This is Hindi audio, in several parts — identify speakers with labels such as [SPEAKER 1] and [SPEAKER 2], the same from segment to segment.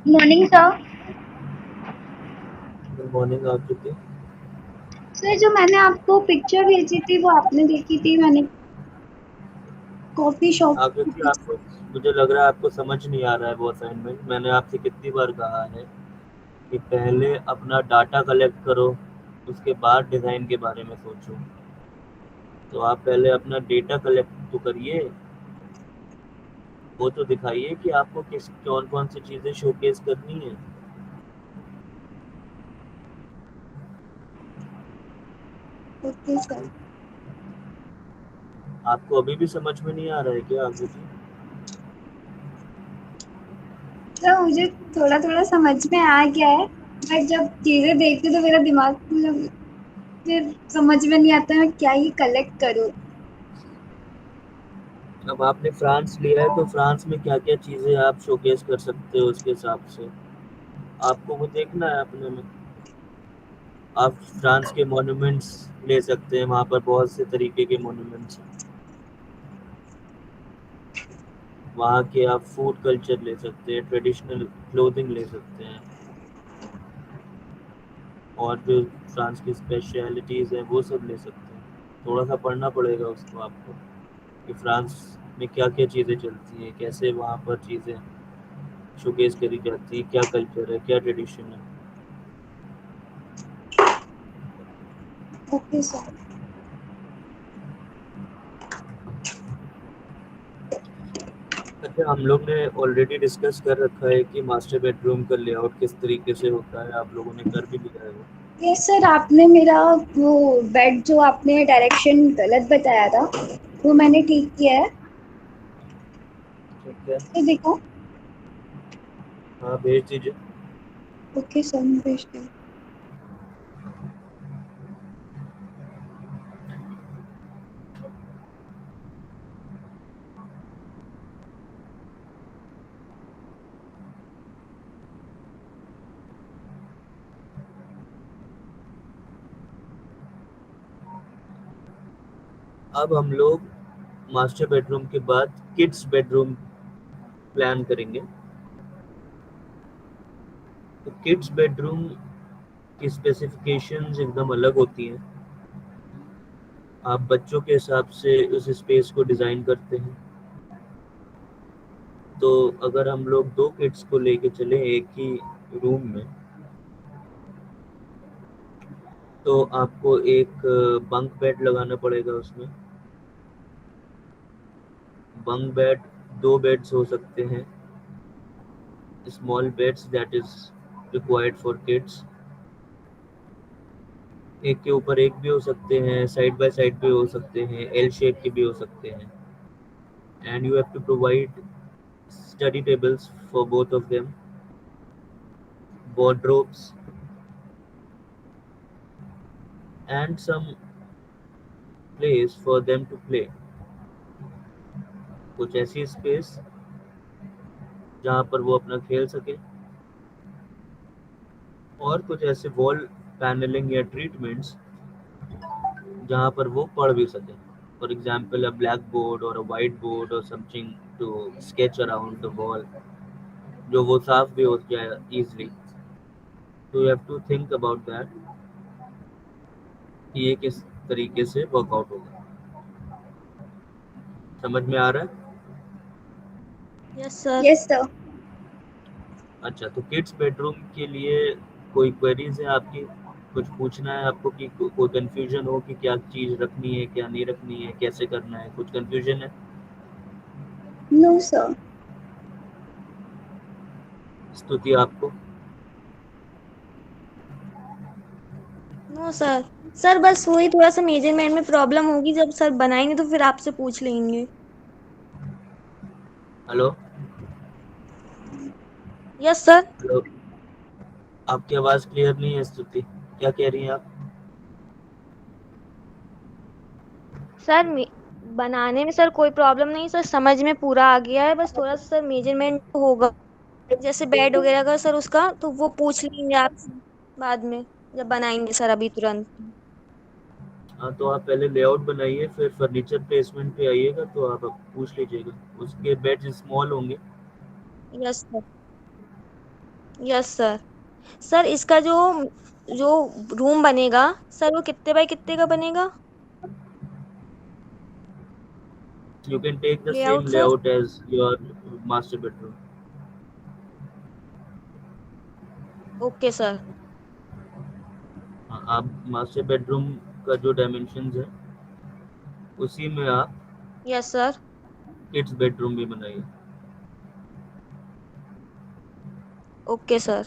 [SPEAKER 1] Morning sir.
[SPEAKER 2] गुड मॉर्निंग आकृति।
[SPEAKER 1] सर जो मैंने आपको पिक्चर भेजी थी वो आपने देखी थी, मैंने कॉफी शॉप।
[SPEAKER 2] आकृति, आपको, मुझे लग रहा है आपको समझ नहीं आ रहा है वो असाइनमेंट। मैंने आपसे कितनी बार कहा है कि पहले अपना डाटा कलेक्ट करो, उसके बाद डिज़ाइन के बारे में सोचो। तो आप पहले अपना डेटा कलेक्ट तो करिए, वो तो दिखाइए कि आपको किस कौन कौन सी चीज़ें शोकेस करनी है।
[SPEAKER 1] Okay sir.
[SPEAKER 2] आपको अभी भी समझ में नहीं आ रहा है क्या आकृति?
[SPEAKER 1] सर मुझे थोड़ा थोड़ा समझ में आ गया है, बट जब चीजें देखती तो मेरा दिमाग मतलब फिर समझ में नहीं आता मैं क्या ही कलेक्ट करूँ।
[SPEAKER 2] अब आपने फ्रांस लिया है तो फ्रांस में क्या क्या चीज़ें आप शोकेस कर सकते हो, उसके हिसाब से आपको वो देखना है अपने में। आप फ्रांस के मॉन्यूमेंट्स ले सकते हैं, वहाँ पर बहुत से तरीके के मॉन्यूमेंट्स हैं। वहाँ के आप फूड कल्चर ले सकते हैं, ट्रेडिशनल क्लोथिंग ले सकते हैं, और जो फ्रांस की स्पेशलिटीज़ हैं वो सब ले सकते हैं। थोड़ा सा पढ़ना पड़ेगा उसको आपको कि फ्रांस में क्या क्या चीज़ें चलती हैं, कैसे वहाँ पर चीज़ें शोकेस करी जाती हैं, क्या कल्चर है, क्या ट्रेडिशन है।
[SPEAKER 1] Okay sir.
[SPEAKER 2] अच्छा, हम लोग ने ऑलरेडी डिस्कस कर रखा है कि मास्टर बेडरूम का लेआउट किस तरीके से होता है, आप लोगों ने कर भी लिया है वो।
[SPEAKER 1] यस सर, आपने मेरा वो बेड जो आपने डायरेक्शन गलत बताया था वो मैंने ठीक किया है।
[SPEAKER 2] ठीक है,
[SPEAKER 1] तो देखो।
[SPEAKER 2] हाँ भेज दीजिए।
[SPEAKER 1] ओके सर, मैं भेजती हूँ।
[SPEAKER 2] अब हम लोग मास्टर बेडरूम के बाद किड्स बेडरूम प्लान करेंगे। तो किड्स बेडरूम की स्पेसिफिकेशंस एकदम अलग होती हैं। आप बच्चों के हिसाब से उस स्पेस को डिज़ाइन करते हैं। तो अगर हम लोग 2 किड्स को लेके चले एक ही रूम में, तो आपको एक बंक बेड लगाना पड़ेगा उसमें। बंक बेड 2 बेड्स हो सकते हैं, small beds that is required for kids. एक के ऊपर एक भी हो सकते हैं, साइड बाय साइड भी हो सकते हैं, एल शेप के भी हो सकते हैं। And you have to provide study tables for both of them, wardrobes, and some place for them to play. कुछ ऐसी स्पेस जहाँ पर वो अपना खेल सके, और कुछ ऐसे वॉल पैनलिंग या ट्रीटमेंट्स जहाँ पर वो पढ़ भी सके। For example a blackboard और अ वाइट बोर्ड और something to sketch around the wall, जो वो साफ भी हो जाए easily. तो you have to think about that कि ये किस तरीके से वर्कआउट होगा। समझ में आ रहा है?
[SPEAKER 3] Yes sir.
[SPEAKER 1] Yes sir.
[SPEAKER 2] अच्छा, तो किड्स बेडरूम के लिए कोई क्वेरीज है आपकी? कुछ पूछना है आपको कि कोई कंफ्यूजन हो कि क्या चीज़ रखनी है, क्या नहीं रखनी है, कैसे करना है, कुछ कंफ्यूजन है?
[SPEAKER 1] No sir.
[SPEAKER 2] स्तुति आपको?
[SPEAKER 3] No sir. सर बस वही थोड़ा सा मेजरमेंट में प्रॉब्लम होगी, जब सर बनाएंगे तो फिर आपसे पूछ लेंगे।
[SPEAKER 2] हेलो?
[SPEAKER 3] Yes sir.
[SPEAKER 2] हेलो? आपकी आवाज़ क्लियर नहीं है स्तुति, क्या कह रही हैं आप?
[SPEAKER 3] सर बनाने में सर कोई प्रॉब्लम नहीं सर, समझ में पूरा आ गया है, बस थोड़ा सा सर मेजरमेंट होगा जैसे बेड वगैरह का सर, उसका तो वो पूछ लेंगे आपसे बाद में जब बनाएंगे सर, अभी तुरंत।
[SPEAKER 2] हाँ, तो आप पहले लेआउट बनाइए, फिर फर्नीचर प्लेसमेंट पे आइएगा तो आप पूछ लीजिएगा। उसके बेड्स स्मॉल होंगे।
[SPEAKER 3] Yes sir. Yes sir. Sir इसका जो जो रूम बनेगा सर, वो कितने बाय कितने का बनेगा?
[SPEAKER 2] You can take the same
[SPEAKER 3] layout sir.
[SPEAKER 2] layout as your master bedroom.
[SPEAKER 3] Okay sir.
[SPEAKER 2] हाँ, आप मास्टर बेडरूम का जो डायमेंशंस है उसी में आप
[SPEAKER 3] यस सर।
[SPEAKER 2] किड्स बेडरूम भी बनाइए।
[SPEAKER 3] Okay sir.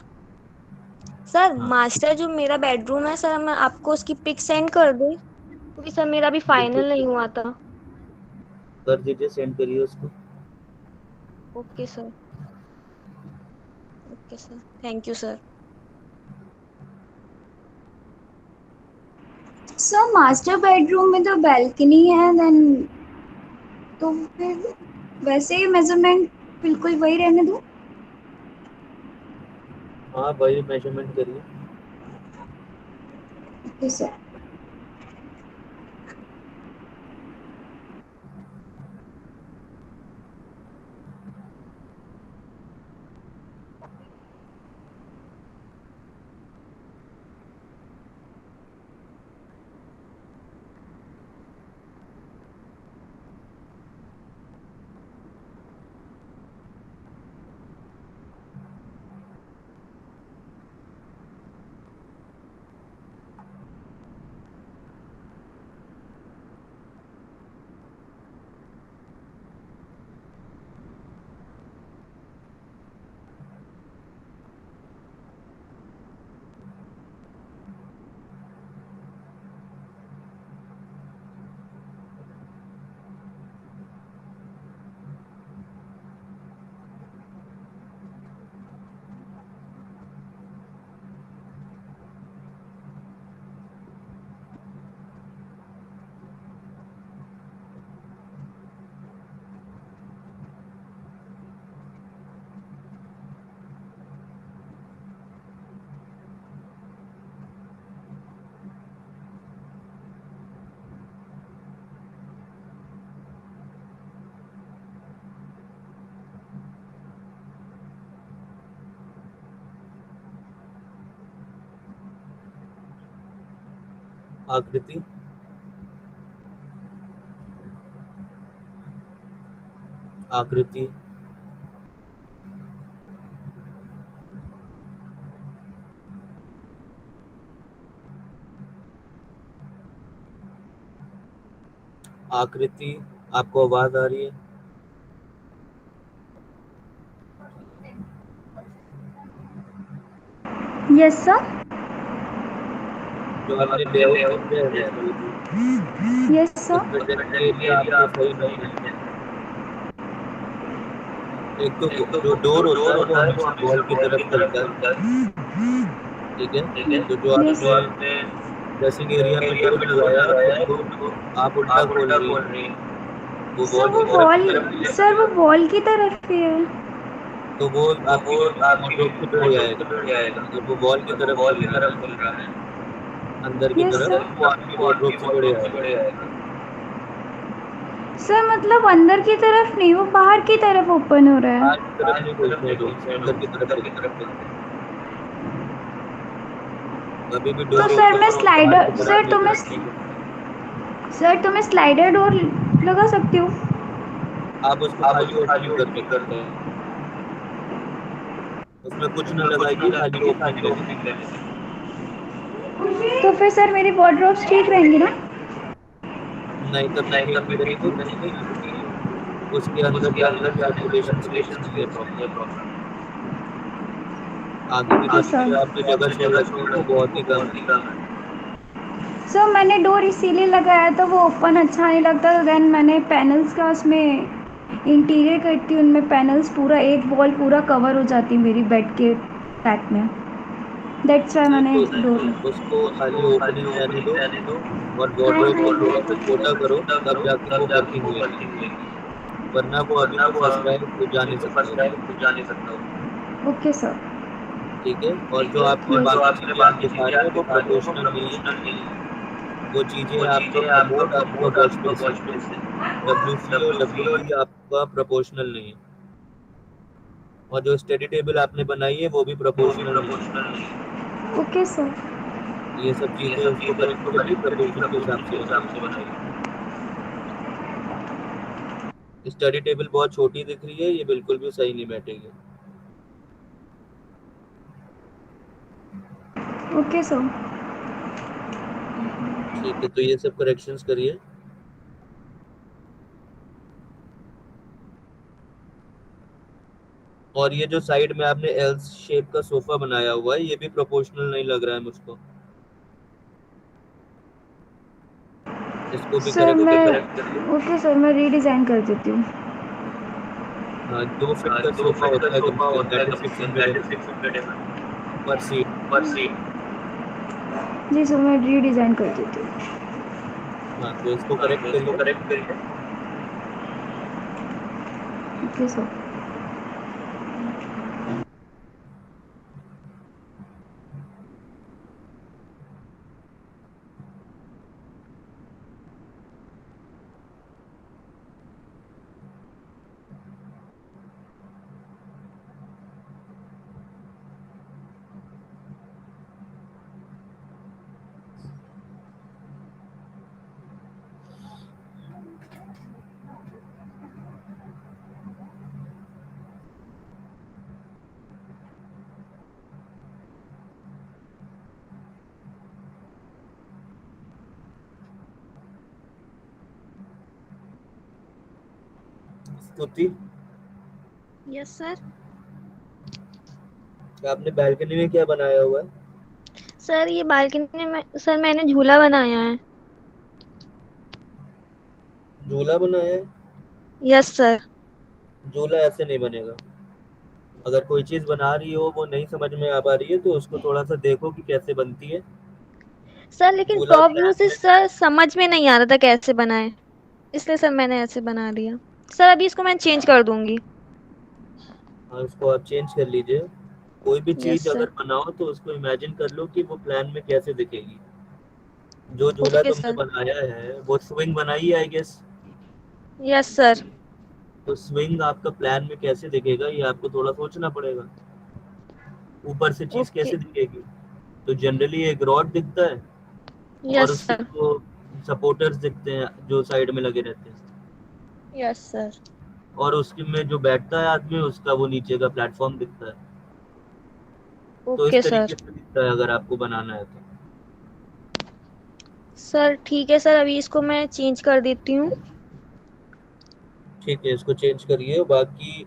[SPEAKER 3] सर
[SPEAKER 2] हाँ,
[SPEAKER 3] मास्टर जो मेरा बेडरूम है सर, मैं आपको उसकी पिक सेंड कर दूं, क्योंकि सर मेरा अभी
[SPEAKER 2] बिल्कुल
[SPEAKER 3] फाइनल नहीं हुआ था।
[SPEAKER 2] कर दीजिए, सेंड करिए उसको।
[SPEAKER 3] Okay sir. Okay sir, thank you sir.
[SPEAKER 1] Sir master bedroom में तो बैल्कनी है, देन तो फिर वैसे ही मेजरमेंट बिल्कुल वही रहने दो।
[SPEAKER 2] हाँ, वही मेजरमेंट करिए।
[SPEAKER 1] Okay sir.
[SPEAKER 2] आकृति, आकृति, आकृति, आपको आवाज आ रही है?
[SPEAKER 1] Yes sir.
[SPEAKER 2] जो आपने लेआउट समझा है
[SPEAKER 1] यस सर।
[SPEAKER 2] उसमें डेस्क एरिया आपके सही नहीं है। एक तो जो डोर होता है वो हमेशा वॉल की तरफ खुलता है, ठीक है? तो जो
[SPEAKER 1] यस।
[SPEAKER 2] आपने ड्रेसिंग एरिया में डोर लगाया उसको आप उल्टा खोल रही हैं, वो
[SPEAKER 1] सर
[SPEAKER 2] वॉल
[SPEAKER 1] वो
[SPEAKER 2] की तरफ
[SPEAKER 1] वॉल,
[SPEAKER 2] नहीं है।
[SPEAKER 1] सर वो वॉल की तरफ ही है।
[SPEAKER 2] तो वो आपकी वार्डरोब से जुड़ जाएगा। अगर वो वॉल की तरफ खुल रहा है अंदर की
[SPEAKER 1] यस
[SPEAKER 2] तरफ,
[SPEAKER 1] सर।
[SPEAKER 2] तो वो आपकी वार्डरोब से जुड़ जाएगा।
[SPEAKER 1] सर मतलब अंदर की तरफ नहीं, वो बाहर की तरफ ओपन हो रहा
[SPEAKER 2] बाहर
[SPEAKER 1] है।
[SPEAKER 2] की तरफ नहीं खुलते हैं डोर, अंदर की तरफ खुलते हैं। कभी भी
[SPEAKER 1] तो
[SPEAKER 2] डोर
[SPEAKER 1] सर मैं
[SPEAKER 2] ओपन बाहर की
[SPEAKER 1] स्लाइडर,
[SPEAKER 2] तरफ
[SPEAKER 1] सर
[SPEAKER 2] नहीं
[SPEAKER 1] तो मैं,
[SPEAKER 2] खुलती है।
[SPEAKER 1] सर तो मैं स्लाइडर डोर लगा सकती हूँ।
[SPEAKER 2] आप उसको खाली ओपनिंग कर सकते हैं, उसमें कुछ ना लगाइए, खाली ओपनिंग ले लीजिए।
[SPEAKER 1] तो फिर सर मेरी वार्डरोब्स ठीक रहेंगी ना?
[SPEAKER 2] नहीं, तब भी ठीक नहीं रहेगी क्योंकि उसके अंदर जाने के सर्कुलेशन स्पेस नहीं है प्रॉपर। आगे की
[SPEAKER 1] ओके
[SPEAKER 2] तरफ
[SPEAKER 1] सर।
[SPEAKER 2] जो आपने जगह छोड़ रखी है वो बहुत ही कम है।
[SPEAKER 1] सर मैंने डोर इसीलिए लगाया था, वो ओपन अच्छा नहीं लगता, तो देन मैंने पैनल्स का उसमें इंटीरियर करती हूँ, उनमें पैनल्स पूरा एक वॉल पूरा कवर हो जाती मेरी बेड के बैक में। दैट्स वाई
[SPEAKER 2] नहीं
[SPEAKER 1] मैंने
[SPEAKER 2] तो
[SPEAKER 1] डोर।
[SPEAKER 2] उसको खाली ओपनिंग रहने दो और
[SPEAKER 1] हाँ
[SPEAKER 2] वार्डरोब को थोड़ा सा छोटा करो, तब
[SPEAKER 1] हाँ।
[SPEAKER 2] जाके वो वर्किंग होगी। वरना वो अभी तो फंस रहा है तो जा नहीं सकता उसमें।
[SPEAKER 1] Okay sir.
[SPEAKER 2] ठीक है, और जो आपने बाकी चीजें आप दिखा रहे हैं वो प्रोपोर्शनल नहीं है। वो चीजें आपका कमोड आपका वॉश बेसिन WC और WD आपका प्रोपोर्शनल नहीं है। और जो स्टडी टेबल आपने बनाई है वो भी प्रोपोर्शनल नहीं है।
[SPEAKER 1] Okay sir.
[SPEAKER 2] ये सब चीजें उसको करेक्ट करिए, प्रोपोर्शन के हिसाब से बनाइए। स्टडी टेबल बहुत छोटी दिख रही है, ये बिल्कुल भी सही नहीं बैठेगी।
[SPEAKER 1] Okay sir.
[SPEAKER 2] ठीक है, तो ये सब करेक्शंस करिए। और ये जो साइड में आपने एल शेप का सोफा बनाया हुआ है ये भी प्रोपोर्शनल नहीं लग रहा है मुझको। इसको भी
[SPEAKER 1] सर
[SPEAKER 2] करेक्ट
[SPEAKER 1] मैं
[SPEAKER 2] करिए।
[SPEAKER 1] ओके सर, मैं रीडिज़ाइन कर देती हूँ।
[SPEAKER 2] हाँ, 2 फीट का सोफा होता है कम से कम, दैट इज 600 पर सीट।
[SPEAKER 1] जी सर, मैं रीडिज़ाइन कर देती हूँ।
[SPEAKER 2] हाँ, तो इसको करेक्ट करिए।
[SPEAKER 1] Okay sir.
[SPEAKER 2] स्तुति,
[SPEAKER 3] यस सर।
[SPEAKER 2] आपने बैल्कनी में क्या बनाया हुआ है?
[SPEAKER 3] सर ये बालकनी में सर मैंने झूला बनाया है।
[SPEAKER 2] झूला बनाया है?
[SPEAKER 3] Yes sir.
[SPEAKER 2] झूला ऐसे नहीं बनेगा। अगर कोई चीज बना रही हो वो नहीं समझ में आ पा रही है तो उसको थोड़ा सा देखो कि कैसे बनती है।
[SPEAKER 3] सर लेकिन
[SPEAKER 2] झूला
[SPEAKER 3] टॉप व्यू
[SPEAKER 2] प्लान
[SPEAKER 3] से
[SPEAKER 2] में,
[SPEAKER 3] सर समझ में नहीं आ रहा था कैसे बनाए, इसलिए सर मैंने ऐसे बना दिया। सर अभी इसको मैं चेंज कर दूंगी।
[SPEAKER 2] हाँ, उसको आप चेंज कर लीजिए। कोई भी चीज
[SPEAKER 3] यस सर।
[SPEAKER 2] अगर बनाओ तो उसको इमेजिन कर लो कि वो प्लान में कैसे दिखेगी। जो झूला
[SPEAKER 3] ओके
[SPEAKER 2] तुमने
[SPEAKER 3] सर।
[SPEAKER 2] बनाया है वो स्विंग बनाई है आई गेस।
[SPEAKER 3] Yes sir.
[SPEAKER 2] तो स्विंग आपका प्लान में कैसे दिखेगा ये आपको थोड़ा सोचना पड़ेगा। ऊपर से चीज
[SPEAKER 3] ओके।
[SPEAKER 2] कैसे दिखेगी? तो जनरली एक रॉड दिखता है और
[SPEAKER 3] यस
[SPEAKER 2] उसके
[SPEAKER 3] सर।
[SPEAKER 2] वो सपोर्टर्स दिखते हैं जो साइड में लगे रहते हैं।
[SPEAKER 3] Yes sir.
[SPEAKER 2] और उसके में जो बैठता है आदमी उसका वो नीचे का प्लेटफॉर्म दिखता है। तो इस
[SPEAKER 3] ओके
[SPEAKER 2] तरीके
[SPEAKER 3] सर।
[SPEAKER 2] से दिखता है अगर आपको बनाना है तो।
[SPEAKER 3] सर ठीक है सर, अभी इसको मैं चेंज कर देती हूँ।
[SPEAKER 2] ठीक है, इसको चेंज करिए। बाकी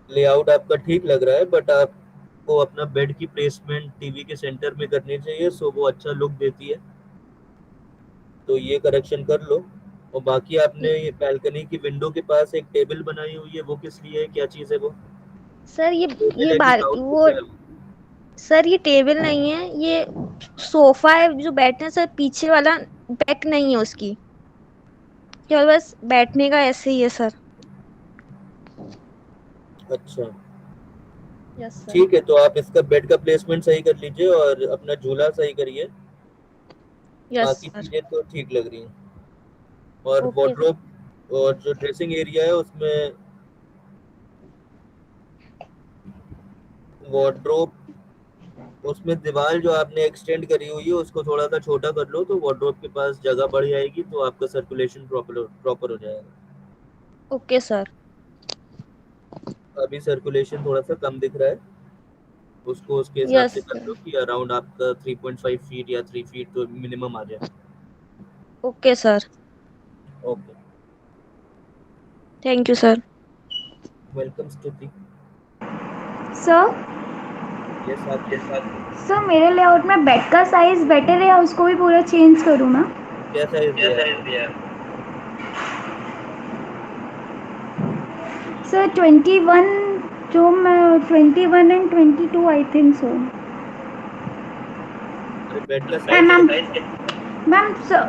[SPEAKER 2] लेआउट आपका ठीक लग रहा है बट आपको अपना बेड की प्लेसमेंट टीवी के सेंटर में करनी चाहिए, सो वो अच्छा लुक देती है। तो ये करेक्शन कर लो। और बाकी आपने ये बैल्कनी की विंडो के पास एक टेबल बनाई हुई है, वो किस लिए है, क्या चीज़ है वो?
[SPEAKER 3] सर
[SPEAKER 2] टेबल
[SPEAKER 3] ये
[SPEAKER 2] है कि
[SPEAKER 3] बार
[SPEAKER 2] काउच
[SPEAKER 3] वो
[SPEAKER 2] है?
[SPEAKER 3] सर ये टेबल नहीं है, ये सोफा है जो बैठने हैं, सर पीछे वाला बैक नहीं है उसकी, केवल बस बैठने का ऐसे ही है सर।
[SPEAKER 2] अच्छा,
[SPEAKER 3] यस सर।
[SPEAKER 2] ठीक है, तो आप इसका बेड का प्लेसमेंट सही कर लीजिए और अपना झूला सही करिए।
[SPEAKER 3] यस
[SPEAKER 2] बाकी
[SPEAKER 3] सर।
[SPEAKER 2] चीज़ें तो ठीक लग रही हैं। और
[SPEAKER 3] ओके सर।
[SPEAKER 2] वार्डरोब और जो ड्रेसिंग एरिया है उसमें वार्डरोब उसमें दीवार जो आपने एक्सटेंड करी हुई है उसको थोड़ा सा छोटा कर लो तो वार्डरोब के पास जगह बढ़ जाएगी, तो आपका सर्कुलेशन प्रॉपर प्रॉपर हो जाएगा।
[SPEAKER 3] Okay sir.
[SPEAKER 2] अभी सर्कुलेशन थोड़ा सा कम दिख रहा है, उसको उसके हिसाब
[SPEAKER 3] यस
[SPEAKER 2] से कर
[SPEAKER 3] सर।
[SPEAKER 2] लो कि अराउंड आपका 3.5 फीट या 3 फीट तो मिनिमम आ जाए।
[SPEAKER 3] Okay sir.
[SPEAKER 2] Okay,
[SPEAKER 3] thank you sir.
[SPEAKER 2] Welcome स्तुति।
[SPEAKER 1] सर
[SPEAKER 2] यस आप
[SPEAKER 1] सर मेरे लेआउट में बेड का साइज़ बेटर है या उसको भी पूरा चेंज करूँ मैं?
[SPEAKER 2] क्या साइज
[SPEAKER 3] क्या
[SPEAKER 2] दिया है?
[SPEAKER 3] साइज दिया है?
[SPEAKER 1] सर 21, जो मैं 21 एंड 22 आई थिंक सो।
[SPEAKER 2] अरे बेड का
[SPEAKER 1] मैम
[SPEAKER 2] साइज
[SPEAKER 1] मैम
[SPEAKER 2] क्या?
[SPEAKER 1] Ma'am sir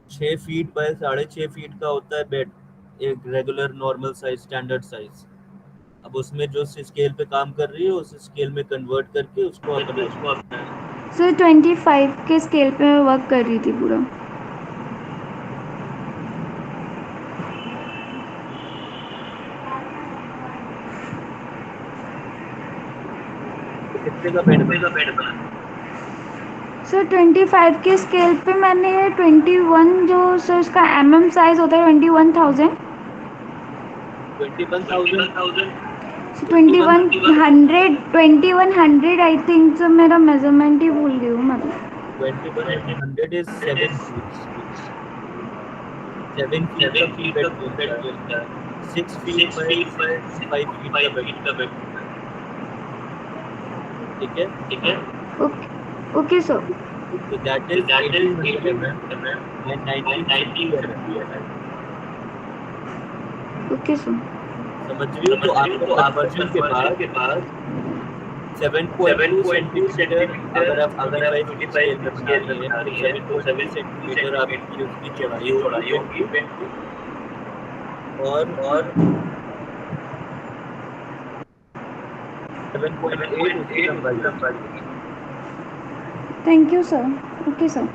[SPEAKER 2] 6 feet by 6.5 feet का होता है बेड, एक regular normal size, standard size. अब उसमें जो स्केल पे काम कर रही है उस स्केल में कन्वर्ट करके उसको आप बना दो।
[SPEAKER 1] सर 25 के स्केल पे मैं वर्क कर रही थी पूरा।
[SPEAKER 2] तो कितने का बेड बना?
[SPEAKER 1] सर 25 के स्केल पे मैंने 21, जो सर उसका साइज होता है 21,000।
[SPEAKER 2] 21,000?
[SPEAKER 1] 2100, 2100 आई थिंक। सर मेरा मेजरमेंट ही भूल गई हूँ मतलब।
[SPEAKER 2] 2100 इज 7 फीट। 7 फीट का फुल बेड बनता है। 6 फीट बाय 5 फीट का बेड बनता है। ठीक है,
[SPEAKER 1] ओके ओके सर।
[SPEAKER 2] तो that is 1800 mm and 1950 mm।
[SPEAKER 1] Okay sir.
[SPEAKER 2] समझ रही हो? तो आपका कन्वर्जन के बाद 7.2 सेंटीमीटर, अगर आप 45 फीट स्केल में बना रही है तो 7.2 सेंटीमीटर आपकी उसकी चौड़ाई होगी बेड की, और 7.8 उसकी लंबाई होगी।
[SPEAKER 1] Thank you sir. Okay sir.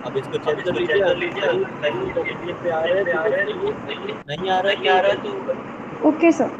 [SPEAKER 2] अब इसको चेक कर लीजिए, अगर सही सही मेजरमेंट पे आ रहा है तो वो सही है, नहीं आ रहा है तो
[SPEAKER 1] ओके सर।